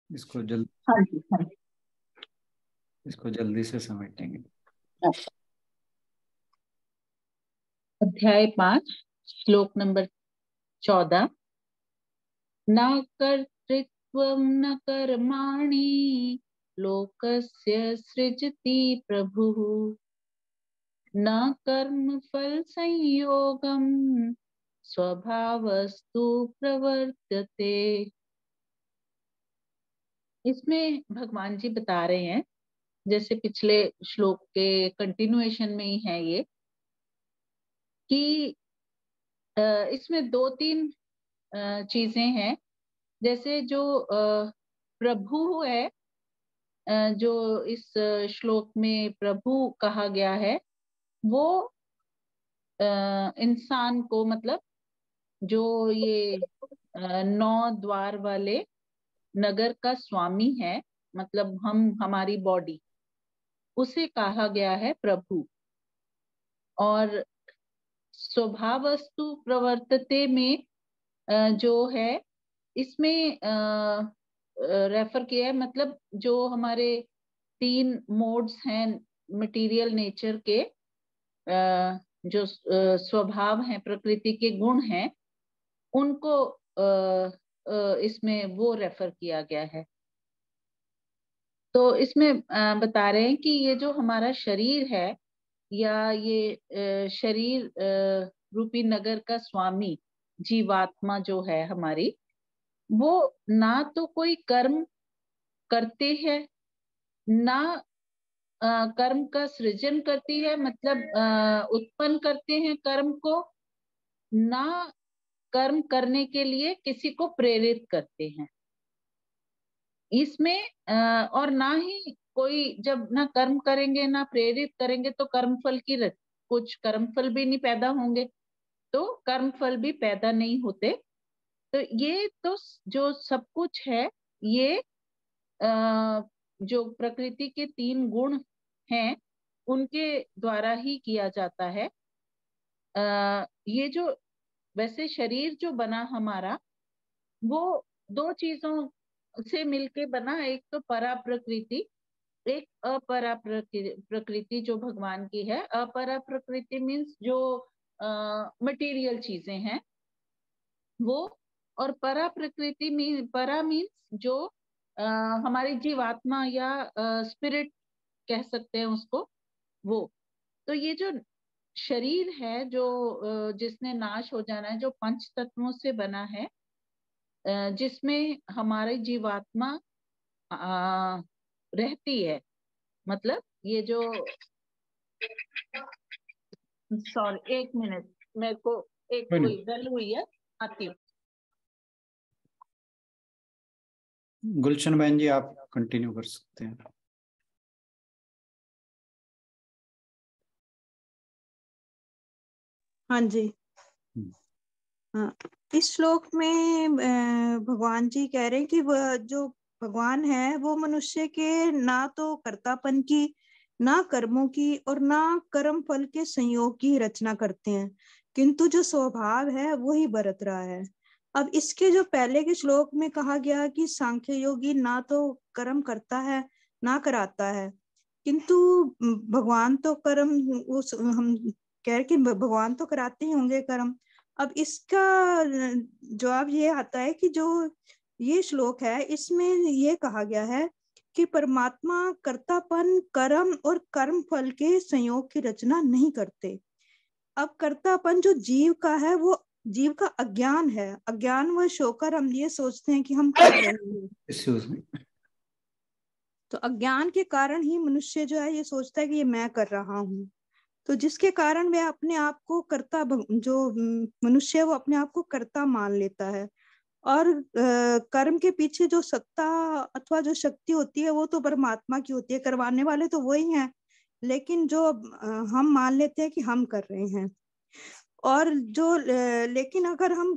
इसको जल्द हाँ जी, हाँ जी। इसको जल्दी से समेटेंगे। अच्छा। अध्याय 5, श्लोक नंबर 14। न कर्तृत्वं न कर्माणि लोकस्य सृजति प्रभुः न कर्मफल संयोगम स्वभावस्तु प्रवर्तते। इसमें भगवान जी बता रहे हैं, जैसे पिछले श्लोक के कंटिन्यूएशन में ही है ये, कि इसमें दो तीन चीजें हैं। जैसे जो प्रभु है, जो इस श्लोक में प्रभु कहा गया है, वो इंसान को, मतलब जो ये 9 द्वार वाले नगर का स्वामी है, मतलब हमारी बॉडी, उसे कहा गया है प्रभु। और स्वभावस्तु प्रवर्तते में जो है, इसमें रेफर किया है, मतलब जो हमारे 3 मोड्स हैं मटेरियल नेचर के, जो स्वभाव हैं, प्रकृति के गुण हैं, उनको इसमें वो रेफर किया गया है। तो इसमें बता रहे हैं कि ये जो हमारा शरीर है, या ये शरीर रूपी नगर का स्वामी जीवात्मा जो है हमारी, वो ना तो कोई कर्म करते हैं, ना कर्म का सृजन करती है, मतलब उत्पन्न करते हैं कर्म को, ना कर्म करने के लिए किसी को प्रेरित करते हैं इसमें। और ना ही कोई, जब ना कर्म करेंगे ना प्रेरित करेंगे, तो कर्मफल की कुछ कर्मफल भी नहीं पैदा होंगे, तो कर्मफल भी पैदा नहीं होते। तो ये तो जो सब कुछ है, ये जो प्रकृति के 3 गुण हैं, उनके द्वारा ही किया जाता है। ये जो वैसे शरीर जो बना हमारा, वो 2 चीजों से मिलके बना। एक तो परा प्रकृति, एक अपरा प्रकृति जो भगवान की है। अपरा प्रकृति मीन्स जो मटेरियल चीजें हैं वो, और परा प्रकृति परा मीन्स जो हमारी जीवात्मा या स्पिरिट कह सकते हैं उसको, वो। तो ये जो शरीर है, जो जिसने नाश हो जाना है, जो 5 तत्वों से बना है, जिसमें हमारी जीवात्मा रहती है। मतलब ये जो, सॉरी 1 मिनट, मेरे को एक कोई नहीं। कोई गल हुई है, आती हूँ। गुलशन बहन जी, आप कंटिन्यू कर सकते हैं। हाँ जी। हाँ, इस श्लोक में भगवान जी कह रहे हैं कि वह जो भगवान है, वो मनुष्य के ना तो कर्तापन की, ना कर्मों की, और ना कर्म फल के संयोग की रचना करते हैं, किंतु जो स्वभाव है वही बरत रहा है। अब इसके जो पहले के श्लोक में कहा गया कि सांख्य योगी ना तो कर्म करता है ना कराता है, किंतु भगवान तो कर्म, उस हम कह रहे कि भगवान तो कराते ही होंगे कर्म। अब इसका जवाब ये आता है कि जो ये श्लोक है, इसमें ये कहा गया है कि परमात्मा कर्तापन, कर्म और कर्म फल के संयोग की रचना नहीं करते। अब कर्तापन जो जीव का है, वो जीव का अज्ञान है। अज्ञानवश होकर हम ये सोचते हैं कि हम कर रहे हैं, तो अज्ञान के कारण ही मनुष्य जो है ये सोचता है कि ये मैं कर रहा हूँ। तो जिसके कारण वह अपने आप को कर्ता, जो मनुष्य है वो अपने आप को कर्ता मान लेता है। और कर्म के पीछे जो सत्ता अथवा जो शक्ति होती है, वो तो परमात्मा की होती है, करवाने वाले तो वही हैं, लेकिन जो हम मान लेते हैं कि हम कर रहे हैं। और जो लेकिन अगर हम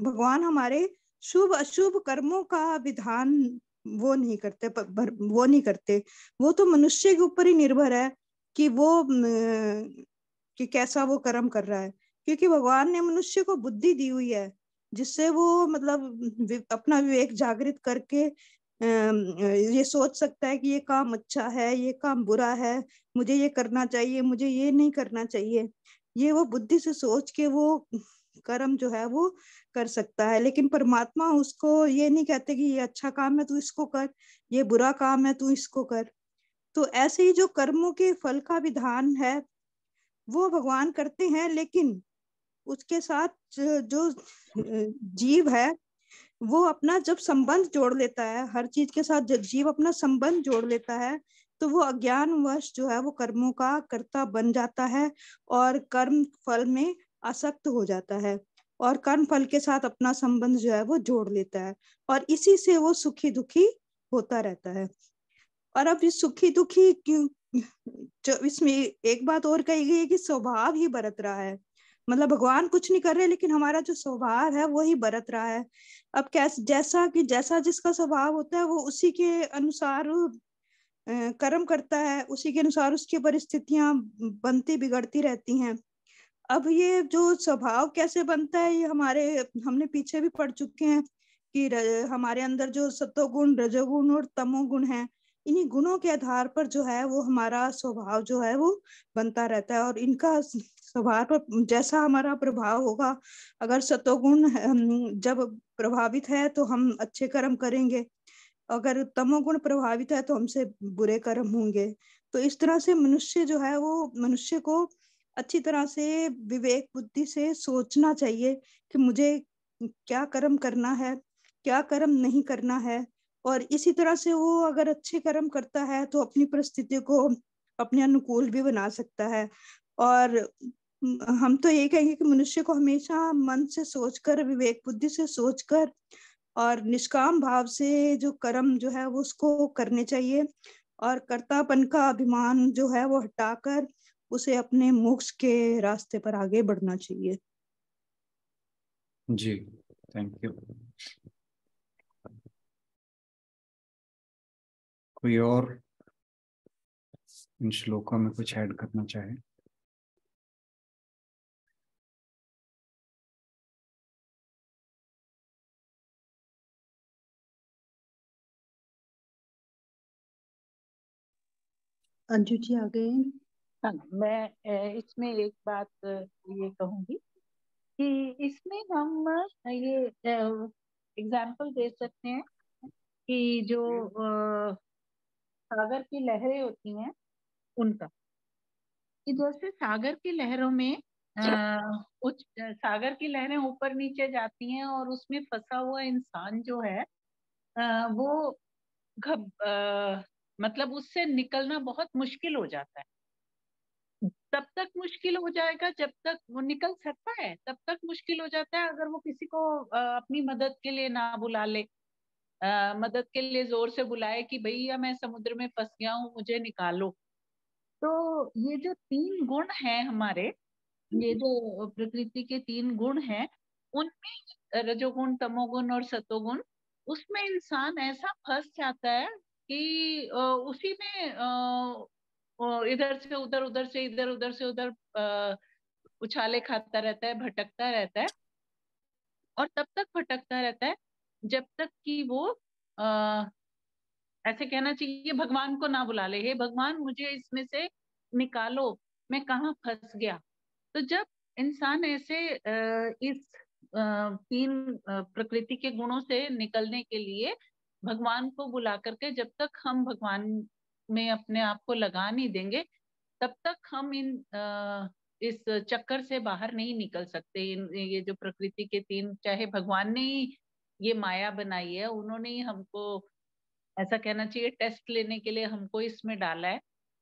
भगवान हमारे शुभ अशुभ कर्मों का विधान वो नहीं करते, वो तो मनुष्य के ऊपर ही निर्भर है कि वो कि कैसा वो कर्म कर रहा है, क्योंकि भगवान ने मनुष्य को बुद्धि दी हुई है जिससे वो मतलब अपना विवेक जागृत करके ये सोच सकता है कि ये काम अच्छा है, ये काम बुरा है, मुझे ये करना चाहिए, मुझे ये नहीं करना चाहिए। ये वो बुद्धि से सोच के वो कर्म जो है वो कर सकता है। लेकिन परमात्मा उसको ये नहीं कहते कि ये अच्छा काम है तू इसको कर, ये बुरा काम है तू इसको कर। तो ऐसे ही जो कर्मों के फल का विधान है वो भगवान करते हैं, लेकिन उसके साथ जो जीव है वो अपना जब संबंध जोड़ लेता है, हर चीज के साथ जब जीव अपना संबंध जोड़ लेता है तो वो अज्ञानवश जो है वो कर्मों का कर्ता बन जाता है और कर्म फल में आसक्त हो जाता है और कर्म फल के साथ अपना संबंध जो है वो जोड़ लेता है और इसी से वो सुखी दुखी होता रहता है। और अब इस सुखी दुखी क्यों, जो इसमें एक बात और कही गई है कि स्वभाव ही बरत रहा है। मतलब भगवान कुछ नहीं कर रहे लेकिन हमारा जो स्वभाव है वो ही बरत रहा है। अब कैसे, जैसा जिसका स्वभाव होता है वो उसी के अनुसार कर्म करता है, उसी के अनुसार उसकी परिस्थितियां बनती बिगड़ती रहती हैं। अब ये जो स्वभाव कैसे बनता है ये हमने पीछे भी पढ़ चुके हैं कि हमारे अंदर जो सतोगुण, रजोगुण और तमोगुण है, इन्हीं गुणों के आधार पर जो है वो हमारा स्वभाव जो है वो बनता रहता है। और इनका स्वभाव पर जैसा हमारा प्रभाव होगा, अगर सतोगुण जब प्रभावित है तो हम अच्छे कर्म करेंगे, अगर तमोगुण प्रभावित है तो हमसे बुरे कर्म होंगे। तो इस तरह से मनुष्य जो है वो मनुष्य को अच्छी तरह से विवेक बुद्धि से सोचना चाहिए कि मुझे क्या कर्म करना है, क्या कर्म नहीं करना है। और इसी तरह से वो अगर अच्छे कर्म करता है तो अपनी परिस्थिति को अपने अनुकूल भी बना सकता है। और हम तो यही कहेंगे कि मनुष्य को हमेशा मन से सोचकर, विवेक बुद्धि से सोचकर और निष्काम भाव से जो कर्म जो है वो उसको करने चाहिए और कर्तापन का अभिमान जो है वो हटाकर उसे अपने मोक्ष के रास्ते पर आगे बढ़ना चाहिए। जी, थैंक यू। कोई और इन श्लोकों में कुछ ऐड करना चाहे? अंजू जी आ गए हैं। हाँ, मैं इसमें एक बात ये कहूंगी कि इसमें हम ये एग्जाम्पल दे सकते हैं कि जो सागर की लहरें होती हैं उनका, कि जैसे सागर की लहरों में सागर की लहरें ऊपर नीचे जाती हैं और उसमें फंसा हुआ इंसान जो है वो मतलब उससे निकलना बहुत मुश्किल हो जाता है। तब तक मुश्किल हो जाएगा जब तक वो निकल सकता है, तब तक मुश्किल हो जाता है अगर वो किसी को अपनी मदद के लिए ना बुला ले, मदद के लिए जोर से बुलाए कि भैया मैं समुद्र में फंस गया हूँ मुझे निकालो। तो ये जो तीन गुण हैं हमारे, ये जो प्रकृति के तीन गुण हैं, उनमें रजोगुण, तमोगुण और सतोगुण, उसमें इंसान ऐसा फंस जाता है कि उसी में इधर से उधर, उधर से इधर, उधर से उधर उछाले खाता रहता है, भटकता रहता है। और तब तक भटकता रहता है जब तक कि वो ऐसे कहना चाहिए भगवान को ना बुला ले, हे भगवान मुझे इसमें से निकालो, मैं कहाँ फंस गया। तो जब इंसान ऐसे इस तीन प्रकृति के गुणों से निकलने के लिए भगवान को बुला करके, जब तक हम भगवान में अपने आप को लगा नहीं देंगे तब तक हम इस चक्कर से बाहर नहीं निकल सकते। ये जो प्रकृति के तीन, चाहे भगवान ने ही ये माया बनाई है, उन्होंने ही हमको, ऐसा कहना चाहिए, टेस्ट लेने के लिए हमको इसमें डाला है,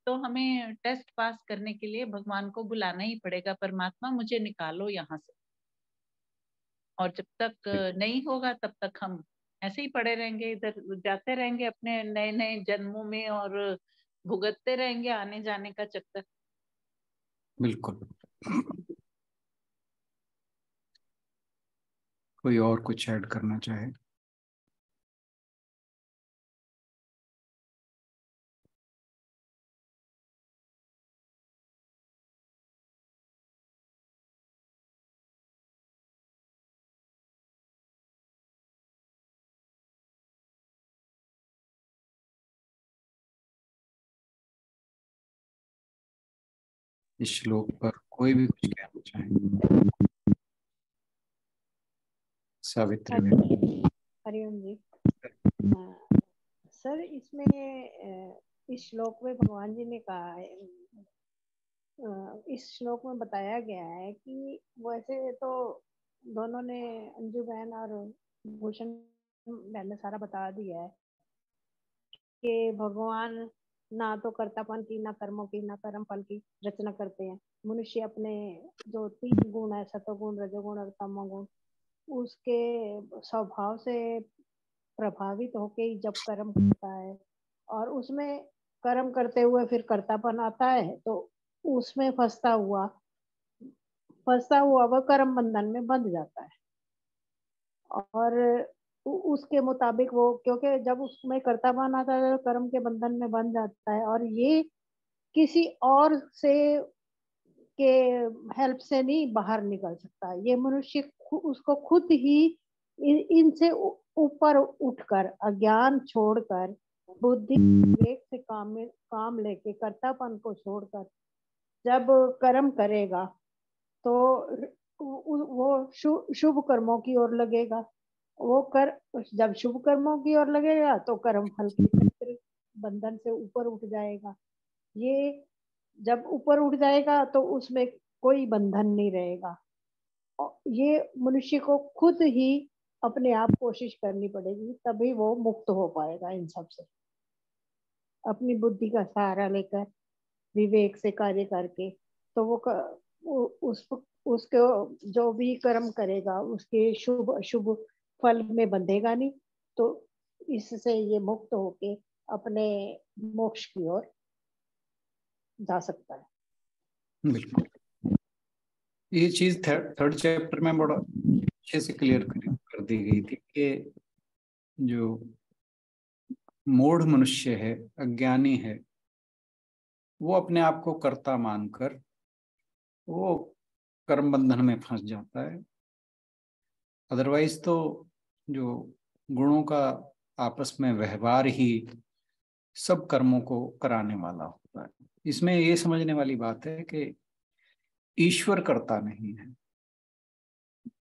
तो हमें टेस्ट पास करने के लिए भगवान को बुलाना ही पड़ेगा, परमात्मा मुझे निकालो यहाँ से। और जब तक नहीं होगा तब तक हम ऐसे ही पड़े रहेंगे, इधर जाते रहेंगे अपने नए नए जन्मों में और भुगतते रहेंगे आने जाने का चक्कर। बिल्कुल। कोई और कुछ ऐड करना चाहे? इस श्लोक पर कोई भी कुछ कहना चाहे? सावित्री में। हरिओम जी। सर इसमें इस श्लोक में भगवान जी ने कहा है, इस श्लोक में बताया गया है कि वैसे तो दोनों ने, अंजू बहन और भूषण बहन ने सारा बता दिया है कि भगवान ना तो कर्तापन की, ना कर्मों की, ना कर्म फल की रचना करते हैं। मनुष्य अपने जो 3 गुण है, सतोगुण, रजोगुण और तमोगुण, उसके स्वभाव से प्रभावित होके ही जब कर्म करता है और उसमें कर्म करते हुए फिर कर्तापन आता है तो उसमें फंसता हुआ वह कर्म बंधन में बंध जाता है। और उसके मुताबिक वो, क्योंकि जब उसमें कर्तापन आता है तो कर्म के बंधन में बंध जाता है, और ये किसी और से के हेल्प से नहीं बाहर निकल सकता। ये मनुष्य उसको खुद ही इनसे ऊपर उठकर, अज्ञान छोड़कर, बुद्धि विवेक से काम लेके, कर्तापन को छोड़कर जब कर्म करेगा तो वो शुभ कर्मों की ओर लगेगा। जब शुभ कर्मों की ओर लगेगा तो कर्म फल के बंधन से ऊपर उठ जाएगा। ये जब ऊपर उठ जाएगा तो उसमें कोई बंधन नहीं रहेगा। ये मनुष्य को खुद ही अपने आप कोशिश करनी पड़ेगी, तभी वो मुक्त हो पाएगा इन सब से। अपनी बुद्धि का सहारा लेकर, विवेक से कार्य करके, तो उसको जो भी कर्म करेगा उसके शुभ अशुभ फल में बंधेगा नहीं, तो इससे ये मुक्त होके अपने मोक्ष की ओर जा सकता है। बिल्कुल, ये चीज थर्ड चैप्टर में बड़ा अच्छे से क्लियर कर दी गई थी कि जो मूढ़ मनुष्य है, अज्ञानी है, वो अपने आप को कर्ता मानकर वो कर्म बंधन में फंस जाता है। अदरवाइज तो जो गुणों का आपस में व्यवहार ही सब कर्मों को कराने वाला होता है। इसमें ये समझने वाली बात है कि ईश्वर कर्ता नहीं है,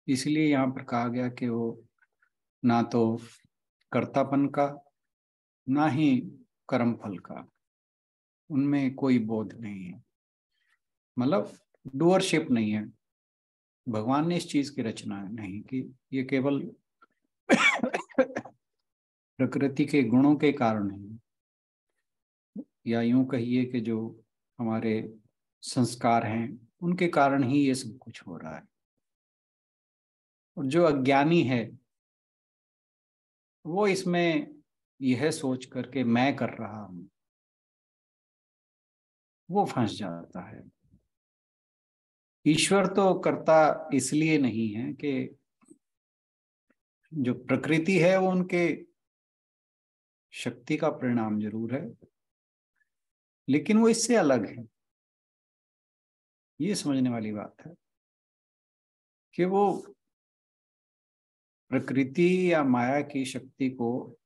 इसलिए यहाँ पर कहा गया कि वो ना तो कर्तापन का, ना ही कर्म फल का, उनमें कोई बोध नहीं है, मतलब डूअरशिप नहीं है। भगवान ने इस चीज की रचना नहीं की, ये केवल प्रकृति के गुणों के कारण है, या यूं कहिए कि जो हमारे संस्कार हैं उनके कारण ही ये सब कुछ हो रहा है। और जो अज्ञानी है वो इसमें यह सोच करके मैं कर रहा हूं, वो फंस जाता है। ईश्वर तो करता इसलिए नहीं है कि जो प्रकृति है वो उनके शक्ति का परिणाम जरूर है, लेकिन वो इससे अलग है। ये समझने वाली बात है कि वो प्रकृति या माया की शक्ति को,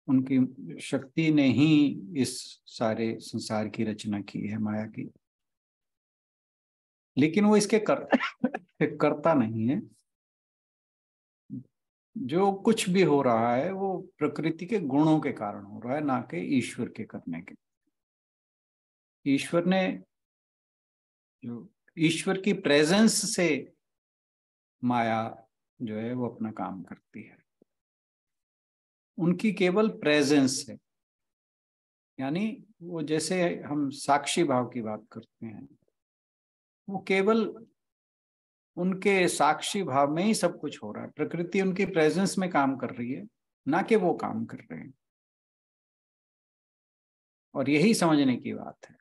उनकी शक्ति ने ही इस सारे संसार की रचना की है, माया की, लेकिन वो इसके करता नहीं है। जो कुछ भी हो रहा है वो प्रकृति के गुणों के कारण हो रहा है, ना कि ईश्वर के करने के। ईश्वर ने जो ईश्वर की प्रेजेंस से माया जो है वो अपना काम करती है, उनकी केवल प्रेजेंस है। यानी वो, जैसे हम साक्षी भाव की बात करते हैं, वो केवल उनके साक्षी भाव में ही सब कुछ हो रहा है। प्रकृति उनकी प्रेजेंस में काम कर रही है, ना कि वो काम कर रहे हैं। और यही समझने की बात है।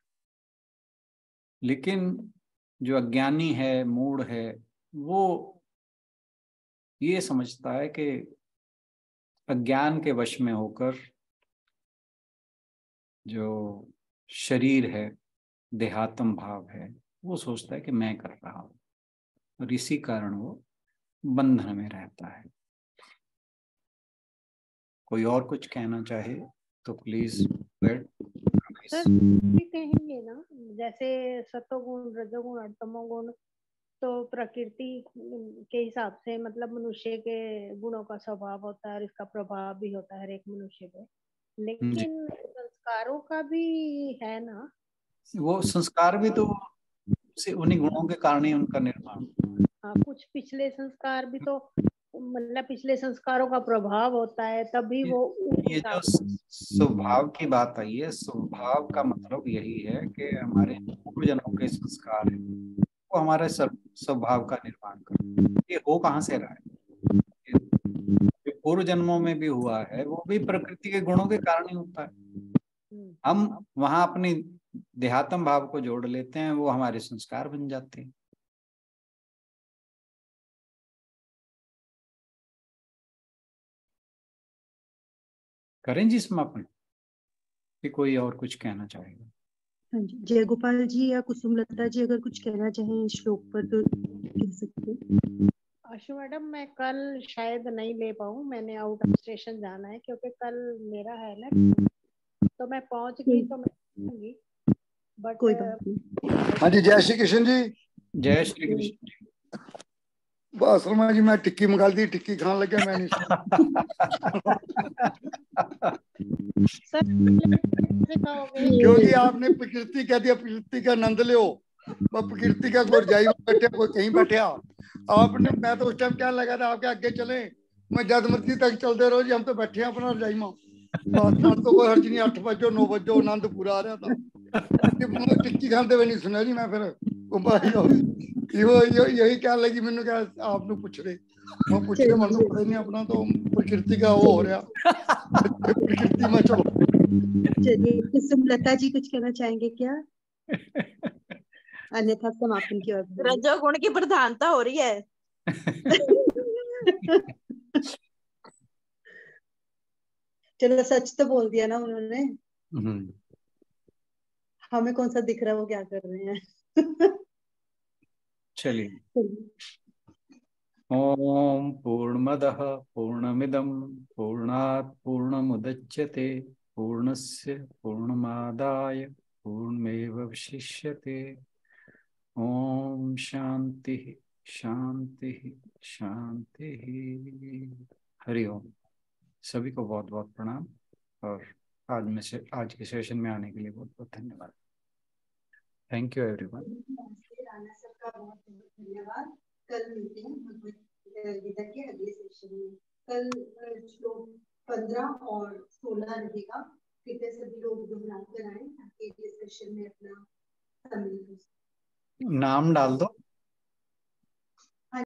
लेकिन जो अज्ञानी है, मूढ़ है, वो ये समझता है कि अज्ञान के वश में होकर जो शरीर है, देहात्म भाव है, वो सोचता है कि मैं कर रहा हूं, और इसी कारण वो बंधन में रहता है। कोई और कुछ कहना चाहे तो प्लीज बैठ। सर भी कहेंगे ना, जैसे सतोगुण, रजोगुण और तमोगुण तो प्रकृति के हिसाब से मतलब मनुष्य के गुणों का स्वभाव होता है और इसका प्रभाव भी होता है हर एक मनुष्य पे, लेकिन संस्कारों का भी है ना। वो संस्कार भी तो उन्हीं गुणों के कारण ही उनका निर्माण। हाँ, कुछ पिछले संस्कार भी तो मतलब पिछले संस्कारों का प्रभाव होता है, तभी वो ये जो स्वभाव की बात आई है, स्वभाव का मतलब यही है कि हमारे पूर्वजन्मों के संस्कार हैं, वो हमारे स्वभाव का निर्माण करते। ये हो कहाँ से रहा है? जो पूर्व जन्मों में भी हुआ है वो भी प्रकृति के गुणों के कारण ही होता है। हम वहां अपनी देहात्म भाव को जोड़ लेते हैं, वो हमारे संस्कार बन जाते हैं। करें जी समापन, कि कोई और कुछ कहना चाहेगा? हाँ जी, जय गोपाल जी या कुसुमलता जी अगर कुछ कहना चाहें इस श्लोक पर तो कह सकते हैं। आशु मैडम, मैं कल शायद नहीं ले पाऊँ, मैंने आउट ऑफ स्टेशन जाना है क्योंकि कल मेरा है ना, तो मैं पहुंच गई तो मैं कहूंगी, बट कोई बात नहीं। हाँ जी, जय श्री कृष्ण जी। जय श्री कृष्ण जी। बस शर्मा जी, मैं टिक्की मंगा दी, टिक्की खान लगे, मैं नहीं क्योंकि आपने प्रकृति कह दिया, प्रकृति का आनंद लो, प्रकृति का कोई रजाई में बैठे, कोई कहीं बैठे। आपने, मैं तो उस टाइम क्या लगा था आपके आगे चले, मैं जद मर्जी तक चलते रहो जी, हम तो बैठे हैं अपना रजाई में, बस तो कोई हर्ज नहीं, 8 बजो 9 बजो आनंद पूरा आ रहा था। टिक्की खाते हुए नहीं सुना जी मैं, फिर यही क्या लगी मैंने, क्या आपने पूछ रहे, मैं पूछ रहे, मन तो पता नहीं अपना, तो प्रकृति का वो हो रहा प्रकृति में। चलो चलिए, कुसुमलता जी कुछ कहना चाहेंगे क्या? अन्यथा समापन की ओर। रजोगुण की प्रधानता हो रही है। चलो, सच तो बोल दिया ना उन्होंने। हमें कौन सा दिख रहा है वो क्या कर रहे हैं। चलिए। ओम पूर्णमदः पूर्णमिदं पूर्णात् पूर्णमुदच्यते पूर्णस्य पूर्णमादाय पूर्णमेवावशिष्यते। ओम शांति शांति शांति। हरि ओम। सभी को बहुत बहुत प्रणाम और आज के सेशन में आने के लिए बहुत बहुत धन्यवाद। Thank you everyone. Rana sir का बहुत बहुत धन्यवाद। कल मिलते हैं भगवद गीता के अगले सेशन में। कल श्लोक 15 और 16 रहेगा। कृपया सभी लोग दोहरा कर आए ताकि डिस्कशन में अपना सम्मिलित हो। नाम डाल दो।